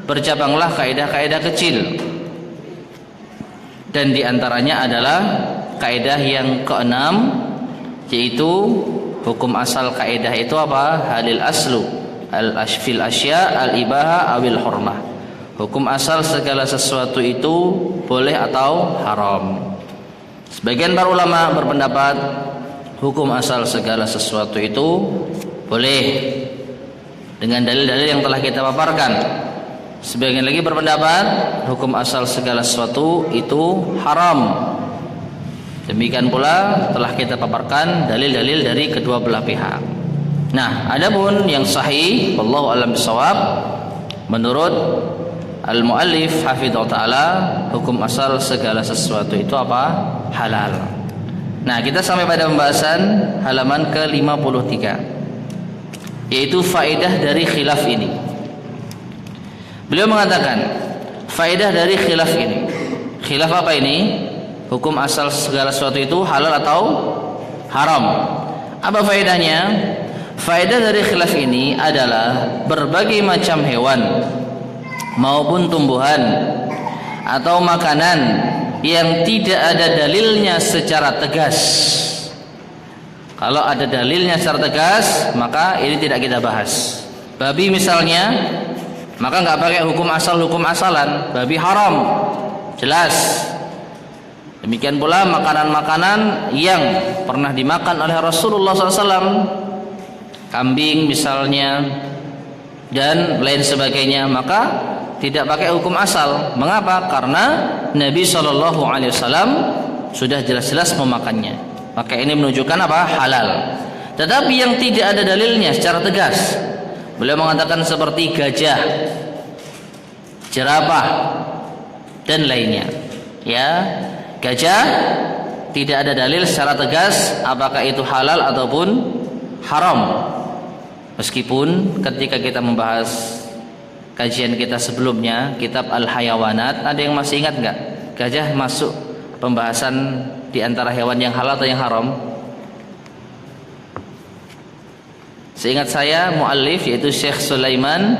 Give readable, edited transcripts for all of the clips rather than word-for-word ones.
bercabanglah kaidah-kaidah kecil. Dan diantaranya adalah kaidah yang keenam, yaitu hukum asal kaidah itu apa? Halil aslu fil asya al ibaha awil hurmah. Hukum asal segala sesuatu itu boleh atau haram. Sebagian para ulama berpendapat hukum asal segala sesuatu itu boleh dengan dalil-dalil yang telah kita paparkan. Sebagian lagi berpendapat hukum asal segala sesuatu itu haram. Demikian pula telah kita paparkan dalil-dalil dari kedua belah pihak. Nah, adapun yang sahih, wallahu a'lam bishawab, menurut al-muallif hafidhahu ta'ala, hukum asal segala sesuatu itu apa? Halal. Nah, kita sampai pada pembahasan halaman ke-53, yaitu faedah dari khilaf ini. Beliau mengatakan faedah dari khilaf ini. Khilaf apa ini? Hukum asal segala sesuatu itu halal atau haram. Apa faedahnya? Faedah dari khilaf ini adalah berbagai macam hewan maupun tumbuhan atau makanan yang tidak ada dalilnya secara tegas. Kalau ada dalilnya secara tegas, maka ini tidak kita bahas. Babi misalnya, maka nggak pakai hukum asalan, babi haram, jelas. Demikian pula makanan-makanan yang pernah dimakan oleh Rasulullah SAW, kambing misalnya dan lain sebagainya, maka tidak pakai hukum asal. Mengapa? Karena Nabi SAW sudah jelas-jelas memakannya. Maka ini menunjukkan apa? Halal. Tetapi yang tidak ada dalilnya secara tegas, beliau mengatakan seperti gajah, jerapah dan lainnya. Ya, gajah tidak ada dalil secara tegas apakah itu halal ataupun haram. Meskipun ketika kita membahas kajian kita sebelumnya, kitab Al-Hayawanat, ada yang masih ingat enggak? Gajah masuk pembahasan di antara hewan yang halal atau yang haram? Seingat saya muallif yaitu Syekh Sulaiman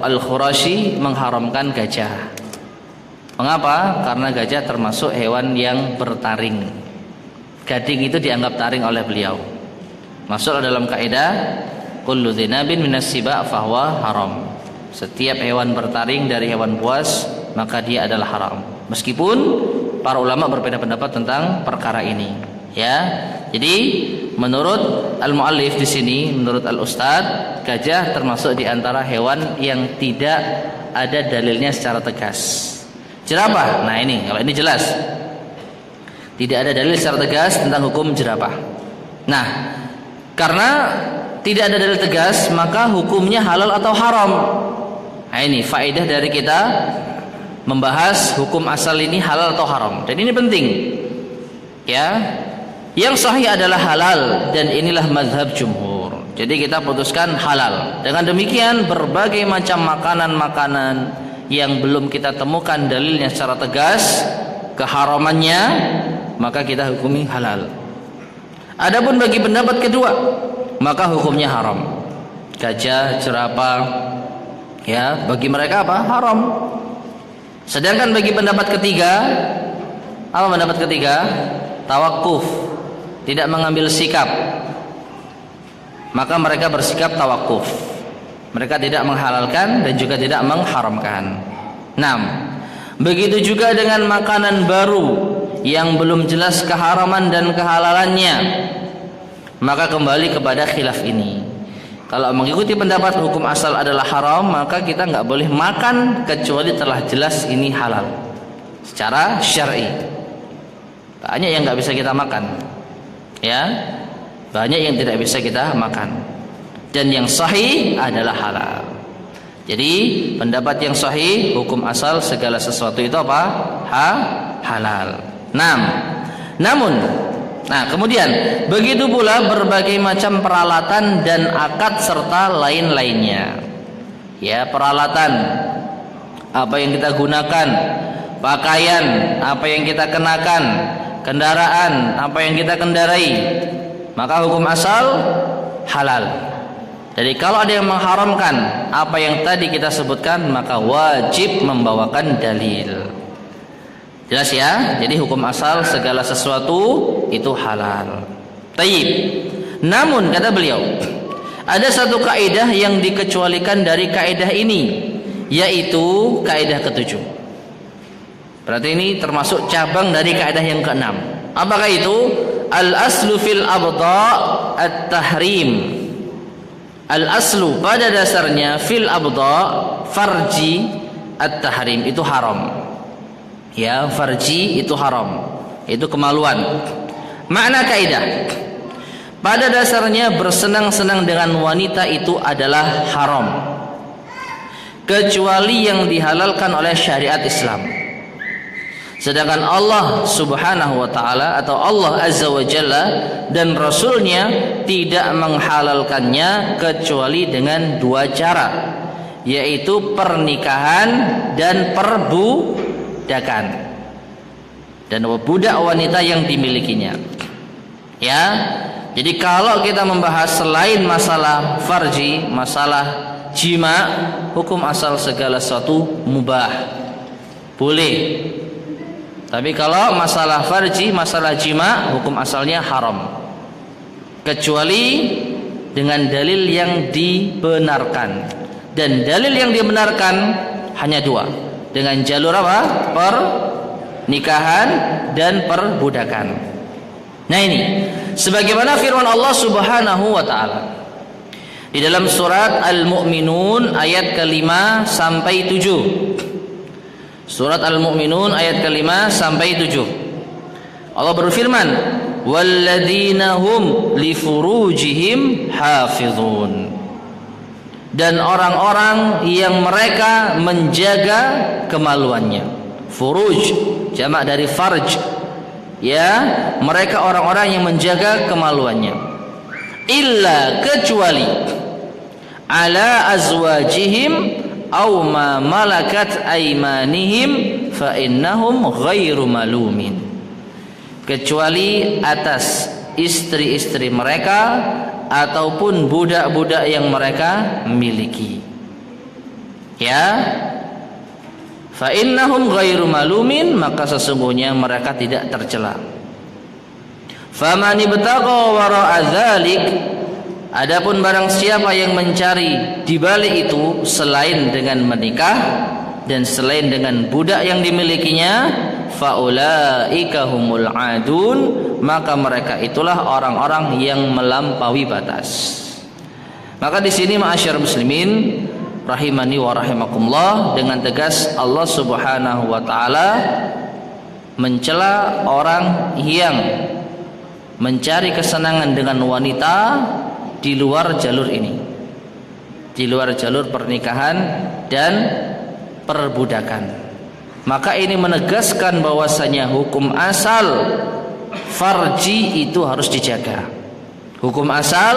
Al-Khurashi mengharamkan gajah. Mengapa? Karena gajah termasuk hewan yang bertaring. Gading itu dianggap taring oleh beliau. Masuk dalam kaidah kullu dzinabin minas siba fahuwa haram. Setiap hewan bertaring dari hewan buas maka dia adalah haram. Meskipun para ulama berbeda pendapat tentang perkara ini. Ya. Jadi menurut al-muallif di sini, menurut al-ustad, gajah termasuk di antara hewan yang tidak ada dalilnya secara tegas. Jerapah, nah ini, kalau ini jelas tidak ada dalil secara tegas tentang hukum jerapah. Nah, karena tidak ada dalil tegas, maka hukumnya halal atau haram. Nah ini faedah dari kita membahas hukum asal ini halal atau haram. Dan ini penting. Ya. Yang sahih adalah halal, dan inilah mazhab jumhur. Jadi kita putuskan halal. Dengan demikian berbagai macam makanan-makanan yang belum kita temukan dalilnya secara tegas keharamannya, maka kita hukumi halal. Adapun bagi pendapat kedua, maka hukumnya haram. Gajah, jerapah, ya, bagi mereka apa? Haram. Sedangkan bagi pendapat ketiga, apa pendapat ketiga? Tawakuf, tidak mengambil sikap. Maka mereka bersikap tawakuf. Mereka tidak menghalalkan dan juga tidak mengharamkan. 6. Begitu juga dengan makanan baru yang belum jelas keharaman dan kehalalannya, maka kembali kepada khilaf ini. Kalau mengikuti pendapat hukum asal adalah haram, maka kita nggak boleh makan kecuali telah jelas ini halal secara syar'i. Banyak yang nggak bisa kita makan, ya, banyak yang tidak bisa kita makan. Dan yang sahih adalah halal. Jadi pendapat yang sahih, hukum asal segala sesuatu itu apa? Halal. 6. Namun, kemudian begitu pula berbagai macam peralatan dan akad serta lain-lainnya. Ya, peralatan apa yang kita gunakan, pakaian apa yang kita kenakan, kendaraan apa yang kita kendarai, maka hukum asal halal. Jadi kalau ada yang mengharamkan apa yang tadi kita sebutkan, maka wajib membawakan dalil. Jelas ya? Jadi hukum asal segala sesuatu itu halal. Tayyib. Namun kata beliau, ada satu kaidah yang dikecualikan dari kaidah ini, yaitu kaidah ketujuh. Berarti ini termasuk cabang dari kaidah yang keenam. Apakah itu? Al-aslu fil abda' at-tahrim. Al-aslu pada dasarnya fil abda' farji at-tahrim, itu haram. Ya, farji itu haram, itu kemaluan. Makna kaidah, pada dasarnya bersenang-senang dengan wanita itu adalah haram, kecuali yang dihalalkan oleh syariat Islam. Sedangkan Allah subhanahu wa ta'ala atau Allah azza wa jalla dan Rasulnya tidak menghalalkannya kecuali dengan dua cara, yaitu pernikahan dan perbudakan, dan budak wanita yang dimilikinya. Ya, jadi kalau kita membahas selain masalah farji, masalah jima, hukum asal segala sesuatu mubah, boleh. Tapi kalau masalah farji, masalah jima, hukum asalnya haram, kecuali dengan dalil yang dibenarkan. Dan dalil yang dibenarkan hanya dua, dengan jalur apa? Pernikahan dan perbudakan. Nah ini, sebagaimana firman Allah subhanahu wa ta'ala di dalam surat Al-Mu'minun ayat ke-5 sampai 7. Surat Al-Mu'minun ayat ke-5 sampai 7. Allah berfirman, walladzina hum li furujihim hafizun. Dan orang-orang yang mereka menjaga kemaluannya. Furuj jamak dari farj. Ya, mereka orang-orang yang menjaga kemaluannya. Illa, kecuali ala azwajihim aw ma malakat aymanihim fa innahum ghairu malumin. Kecuali atas istri-istri mereka ataupun budak-budak yang mereka miliki. Ya, fa innahum ghairu malumin, maka sesungguhnya mereka tidak tercela. Faman ibtagha wara'a dzalik, adapun barang siapa yang mencari di balik itu selain dengan menikah dan selain dengan budak yang dimilikinya, faulaika humul adun, maka mereka itulah orang-orang yang melampaui batas. Maka di sini ma'asyar muslimin rahimani wa rahimakumullah, dengan tegas Allah subhanahu wa ta'ala mencela orang yang mencari kesenangan dengan wanita di luar jalur ini, di luar jalur pernikahan dan perbudakan. Maka ini menegaskan bahwasanya hukum asal farji itu harus dijaga. Hukum asal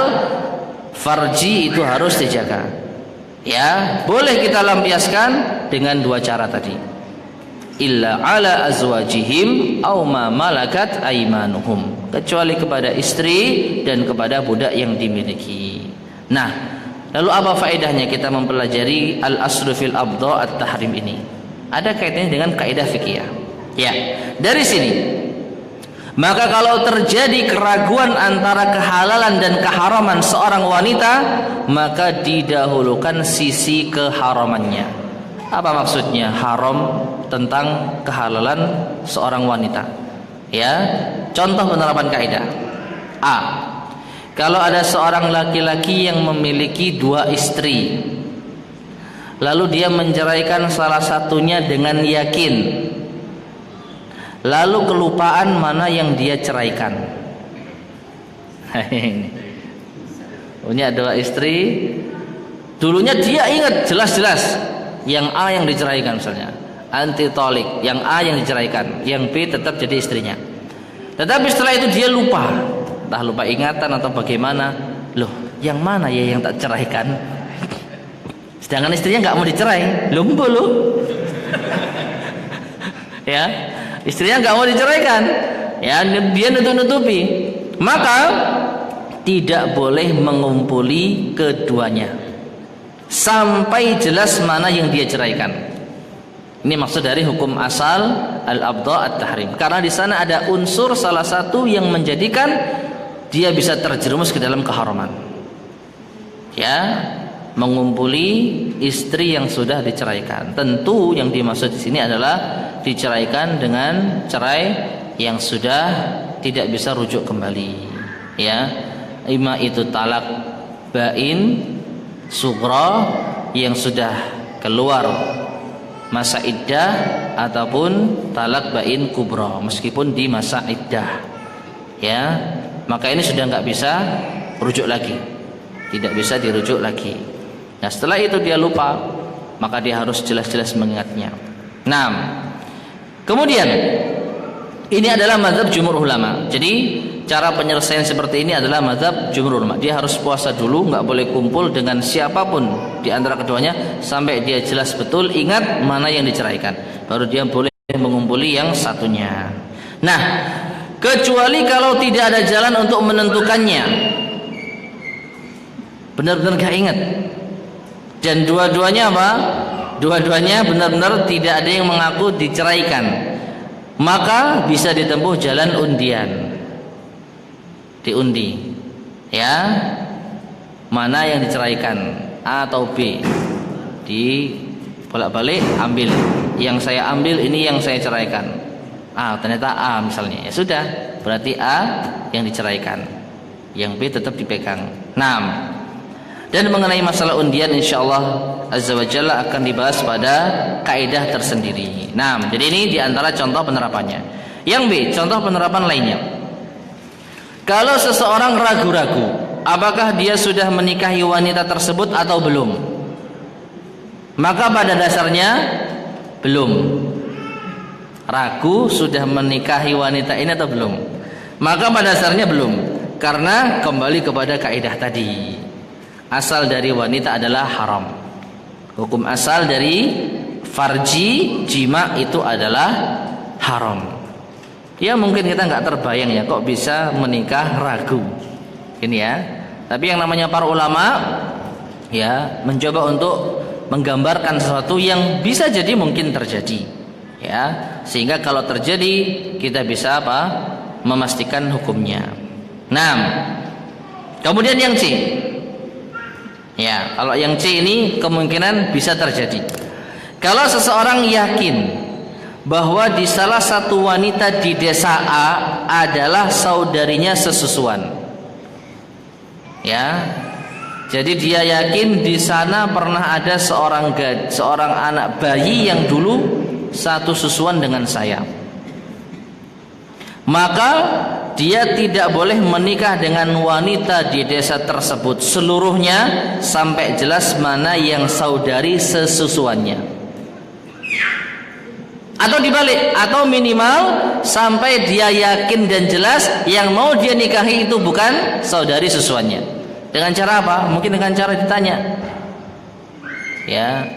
farji itu harus dijaga. Ya, boleh kita lampiaskan dengan dua cara tadi. Illa ala azwajihim aw ma malakat aymanuhum, kecuali kepada istri dan kepada budak yang dimiliki. Nah, lalu apa faedahnya kita mempelajari al-aslu fil abda' at-tahrim ini? Ada kaitannya dengan kaidah fikih. Ya, dari sini maka kalau terjadi keraguan antara kehalalan dan keharaman seorang wanita, maka didahulukan sisi keharamannya. Apa maksudnya haram tentang kehalalan seorang wanita? Ya, contoh penerapan kaidah. A. Kalau ada seorang laki-laki yang memiliki dua istri, lalu dia menceraikan salah satunya dengan yakin, lalu kelupaan mana yang dia ceraikan. Punya dua istri, dulunya dia ingat jelas-jelas yang A yang diceraikan, misalnya anti tolik, yang A yang diceraikan, yang B tetap jadi istrinya. Tetapi setelah itu dia lupa, entah lupa ingatan atau bagaimana. Loh, yang mana ya yang tak ceraikan? Sedangkan istrinya nggak mau dicerai, lumpuh loh. Ya, istrinya nggak mau diceraikan, ya dia nutup-nutupi. Maka tidak boleh mengumpuli keduanya sampai jelas mana yang dia ceraikan. Ini maksud dari hukum asal al-abdha at-tahrim. Karena di sana ada unsur salah satu yang menjadikan dia bisa terjerumus ke dalam keharaman. Ya, mengumpuli istri yang sudah diceraikan. Tentu yang dimaksud di sini adalah diceraikan dengan cerai yang sudah tidak bisa rujuk kembali. Ya, ima itu talak bain sughra yang sudah keluar masa iddah, ataupun talak bain kubra meskipun di masa iddah. Ya, maka ini sudah nggak bisa rujuk lagi, tidak bisa dirujuk lagi. Nah, setelah itu dia lupa, maka dia harus jelas-jelas mengingatnya. Nah, kemudian ini adalah mazhab jumhur ulama. Jadi cara penyelesaian seperti ini adalah mazhab jumhur ulama. Dia harus puasa dulu, nggak boleh kumpul dengan siapapun di antara keduanya sampai dia jelas betul ingat mana yang diceraikan. Baru dia boleh mengumpuli yang satunya. Nah, kecuali kalau tidak ada jalan untuk menentukannya, benar-benar gak ingat, dan dua-duanya apa? Dua-duanya benar-benar tidak ada yang mengaku diceraikan, maka bisa ditempuh jalan undian. Diundi, ya, mana yang diceraikan, A atau B, di bolak-balik ambil. Yang saya ambil ini yang saya ceraikan. Ternyata A misalnya, ya sudah, berarti A yang diceraikan, yang B tetap dipegang. 6. Dan mengenai masalah undian, insyaallah azza wa jalla akan dibahas pada kaidah tersendiri. Jadi ini diantara contoh penerapannya. Yang B, contoh penerapan lainnya. Kalau seseorang ragu-ragu apakah dia sudah menikahi wanita tersebut atau belum, maka pada dasarnya belum. Ragu sudah menikahi wanita ini atau belum, maka pada dasarnya belum. Karena kembali kepada kaidah tadi, asal dari wanita adalah haram. Hukum asal dari farji, jima itu adalah haram. Ya mungkin kita nggak terbayang ya, kok bisa menikah ragu ini ya. Tapi yang namanya para ulama ya mencoba untuk menggambarkan sesuatu yang bisa jadi mungkin terjadi ya, sehingga kalau terjadi kita bisa apa? Memastikan hukumnya. Kemudian yang C. Ya, kalau yang C ini kemungkinan bisa terjadi. Kalau seseorang yakin bahwa di salah satu wanita di desa A adalah saudarinya sesusuan, ya, jadi dia yakin di sana pernah ada seorang anak bayi yang dulu satu susuan dengan saya, maka dia tidak boleh menikah dengan wanita di desa tersebut seluruhnya sampai jelas mana yang saudari sesusuannya. Atau dibalik, atau minimal sampai dia yakin dan jelas yang mau dia nikahi itu bukan saudari susuannya. Dengan cara apa? Mungkin dengan cara ditanya, ya,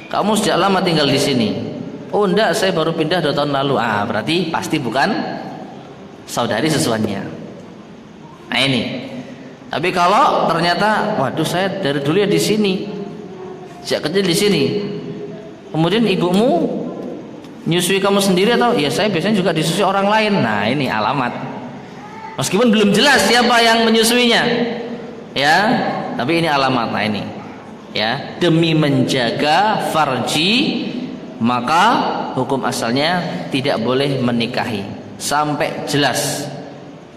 kamu sejak lama tinggal di sini? Oh enggak, saya baru pindah 2 tahun lalu. Berarti pasti bukan saudari susuannya. Nah ini. Tapi kalau ternyata, waduh saya dari dulu ya di sini, sejak kecil di sini. Kemudian ibumu nyusui kamu sendiri atau ya saya biasanya juga disusui orang lain. Nah ini alamat, meskipun belum jelas siapa yang menyusuinya ya, tapi ini alamat. Nah ini ya, demi menjaga farji maka hukum asalnya tidak boleh menikahi sampai jelas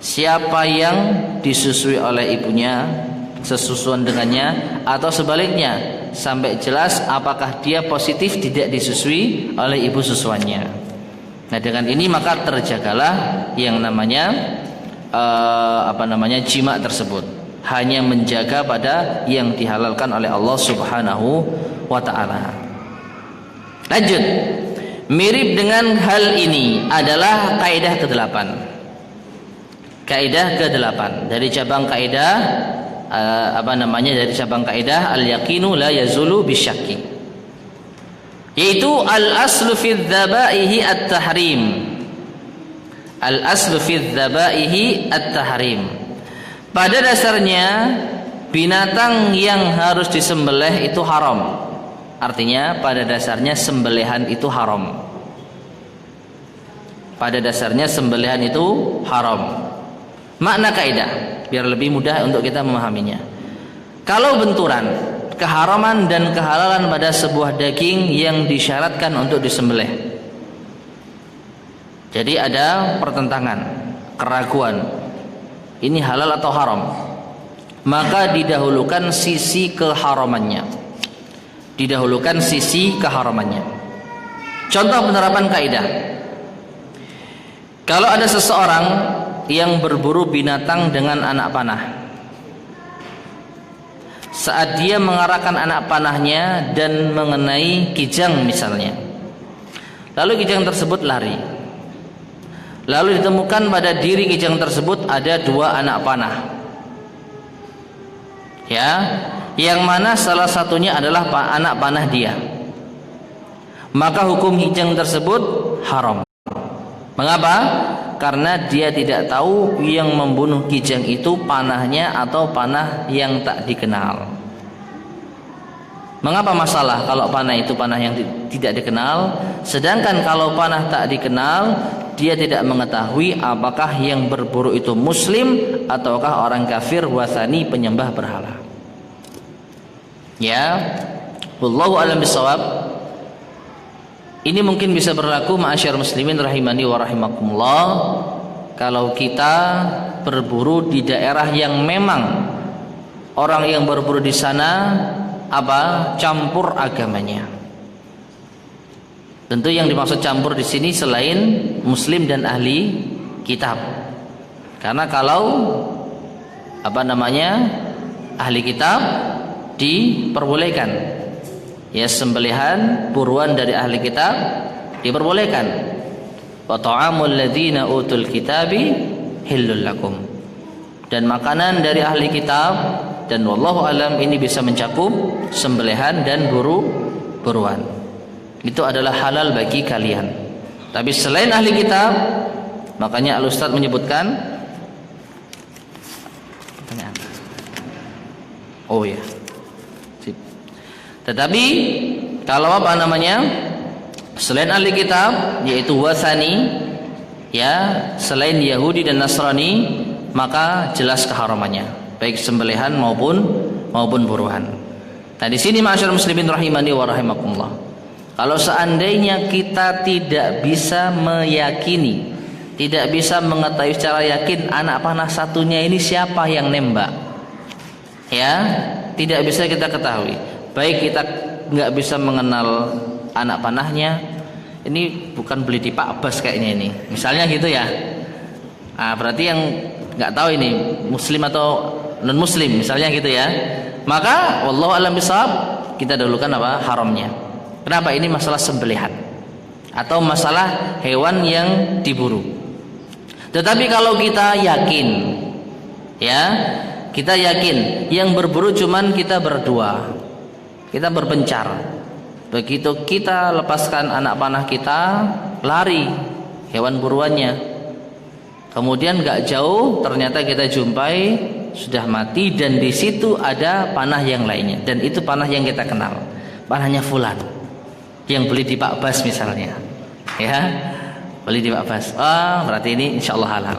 siapa yang disusui oleh ibunya sesusuan dengannya, atau sebaliknya sampai jelas apakah dia positif tidak disusui oleh ibu susuannya. Nah dengan ini maka terjagalah yang namanya jima tersebut, hanya menjaga pada yang dihalalkan oleh Allah Subhanahu wa taala. Lanjut, mirip dengan hal ini adalah kaidah ke-8. Kaidah ke-8 dari cabang kaidah dari cabang kaidah al-yaqinu la yazulu bisyakki, yaitu al-aslu fi dzabaihi at-tahrim. Al-aslu fi dzabaihi at-tahrim. pada dasarnya binatang yang harus disembelih itu haram. Artinya pada dasarnya sembelihan itu haram. Pada dasarnya sembelihan itu haram. Makna kaidah biar lebih mudah untuk kita memahaminya. Kalau benturan keharaman dan kehalalan pada sebuah daging yang disyaratkan untuk disembelih. Jadi ada pertentangan, keraguan. Ini halal atau haram? Maka didahulukan sisi keharamannya. Didahulukan sisi keharamannya. Contoh penerapan kaidah. Kalau ada seseorang yang berburu binatang dengan anak panah, saat dia mengarahkan anak panahnya dan mengenai kijang misalnya, lalu kijang tersebut lari, lalu ditemukan pada diri kijang tersebut ada 2 anak panah, ya, yang mana salah satunya adalah anak panah dia, maka hukum kijang tersebut haram. Mengapa? Karena dia tidak tahu yang membunuh kijang itu panahnya atau panah yang tak dikenal. Mengapa masalah kalau panah itu panah yang tidak dikenal? Sedangkan kalau panah tak dikenal, dia tidak mengetahui apakah yang berburu itu muslim ataukah orang kafir wasani penyembah berhala. Ya, wallahu a'lam bishawab. Ini mungkin bisa berlaku ma'asyar muslimin rahimani wa rahimakumullah, kalau kita berburu di daerah yang memang orang yang berburu di sana campur agamanya. Tentu yang dimaksud campur di sini selain muslim dan ahli kitab. Karena kalau ahli kitab diperbolehkan. Ya, sembelihan buruan dari ahli kitab diperbolehkan. Wa ta'amul ladzina utul kitabi hillul lakum. Dan makanan dari ahli kitab, dan wallahu alam ini bisa mencakup sembelihan dan buruan. Itu adalah halal bagi kalian. Tapi selain ahli kitab, makanya Al-Ustaz menyebutkan pertanyaan. Oh ya. Tetapi kalau selain ahli kitab, yaitu wasani, ya, selain Yahudi dan Nasrani, maka jelas keharamannya, baik sembelihan maupun buruan. Nah, di sini ma'asyarul muslimin rahimani wa rahimakumullah. Kalau seandainya kita tidak bisa meyakini, tidak bisa mengetahui secara yakin anak panah satunya ini siapa yang nembak, ya, tidak bisa kita ketahui. Baik kita nggak bisa mengenal anak panahnya, ini bukan beli di Pak Abbas kayaknya ini, misalnya gitu ya. Nah, berarti yang nggak tahu ini muslim atau non muslim, misalnya gitu ya. Maka wallahu a'lam bishawab, kita dahulukan haramnya. Kenapa? Ini masalah sembelihan atau masalah hewan yang diburu. Tetapi kalau kita yakin, ya, kita yakin yang berburu cuman kita berdua, kita berpencar. Begitu kita lepaskan anak panah kita, lari hewan buruannya. Kemudian gak jauh ternyata kita jumpai sudah mati, dan di situ ada panah yang lainnya, dan itu panah yang kita kenal, panahnya fulan yang beli di Pak Bas misalnya, ya, beli di Pak Bas. Berarti ini insyaallah halal.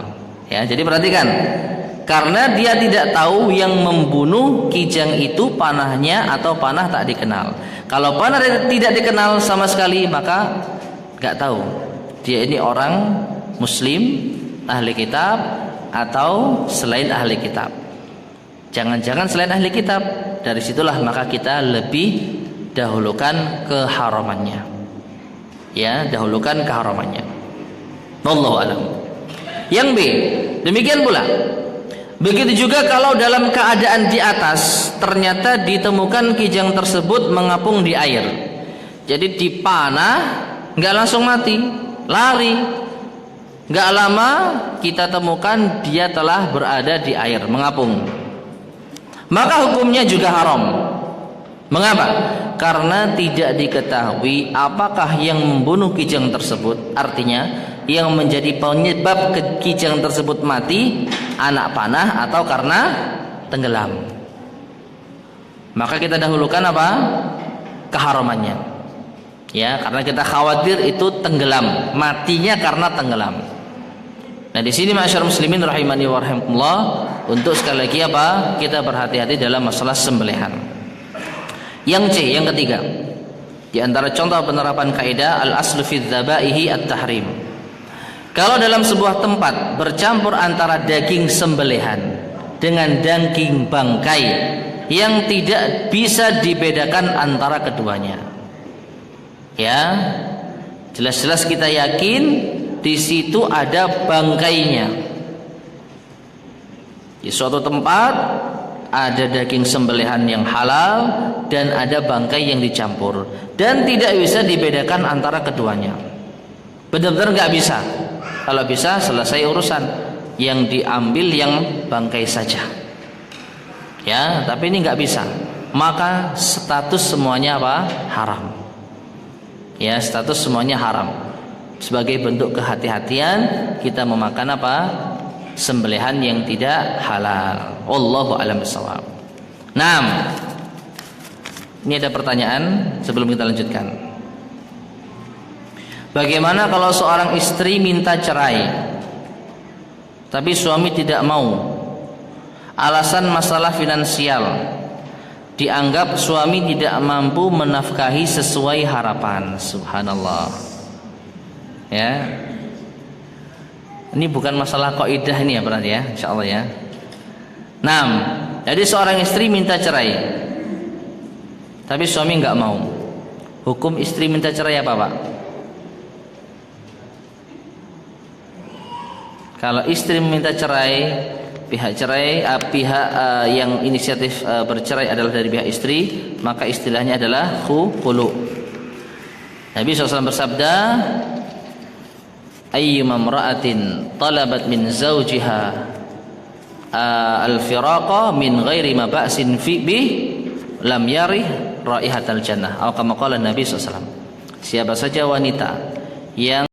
Ya, jadi perhatikan. Karena dia tidak tahu yang membunuh kijang itu panahnya atau panah tak dikenal. Kalau panah tidak dikenal sama sekali, maka nggak tahu dia ini orang muslim, ahli kitab, atau selain ahli kitab. Jangan-jangan selain ahli kitab. Dari situlah maka kita lebih dahulukan keharamannya. Ya, dahulukan keharamannya. Wallahu a'lam. Yang B, demikian pula. Begitu juga kalau dalam keadaan di atas ternyata ditemukan kijang tersebut mengapung di air. Jadi dipanah, nggak langsung mati, lari. Nggak lama kita temukan dia telah berada di air, mengapung. Maka hukumnya juga haram. Mengapa? Karena tidak diketahui apakah yang membunuh kijang tersebut, artinya yang menjadi penyebab kijang tersebut mati, anak panah atau karena tenggelam. Maka kita dahulukan apa? Keharamannya. Ya, karena kita khawatir itu tenggelam, matinya karena tenggelam. Nah, di sini masyarakat muslimin rahimani wa rahimakumullah, untuk sekali lagi apa? Kita berhati-hati dalam masalah sembelihan. Yang C, yang ketiga, di antara contoh penerapan kaidah al-aslu fi dzabaihi at-tahrim. Kalau dalam sebuah tempat bercampur antara daging sembelihan dengan daging bangkai yang tidak bisa dibedakan antara keduanya, ya, jelas-jelas kita yakin di situ ada bangkainya. Di suatu tempat ada daging sembelihan yang halal dan ada bangkai yang dicampur dan tidak bisa dibedakan antara keduanya. Benar-benar nggak bisa. Kalau bisa selesai urusan, yang diambil yang bangkai saja. Ya, tapi ini nggak bisa. Maka status semuanya apa? Haram. Ya, status semuanya haram. Sebagai bentuk kehati-hatian kita memakan apa? Sembelihan yang tidak halal. Wallahu a'lam bishawab. Nah, ini ada pertanyaan sebelum kita lanjutkan. Bagaimana kalau seorang istri minta cerai, tapi suami tidak mau? Alasan masalah finansial. Dianggap suami tidak mampu menafkahi sesuai harapan. Subhanallah. Ya. Ini bukan masalah kaidah ini ya berarti ya, insyaallah ya. Nah, jadi seorang istri minta cerai, tapi suami nggak mau. Hukum istri minta cerai apa, Pak? Kalau istri meminta cerai, pihak yang inisiatif bercerai adalah dari pihak istri, maka istilahnya adalah khulu. Nabi SAW bersabda, ayyuma imra'atin talabat min zawjiha al-firaqa min ghairi ma ba'sin fi bih lam yarih raihatal jannah. Atau kama qala Nabi SAW. Siapa saja wanita yang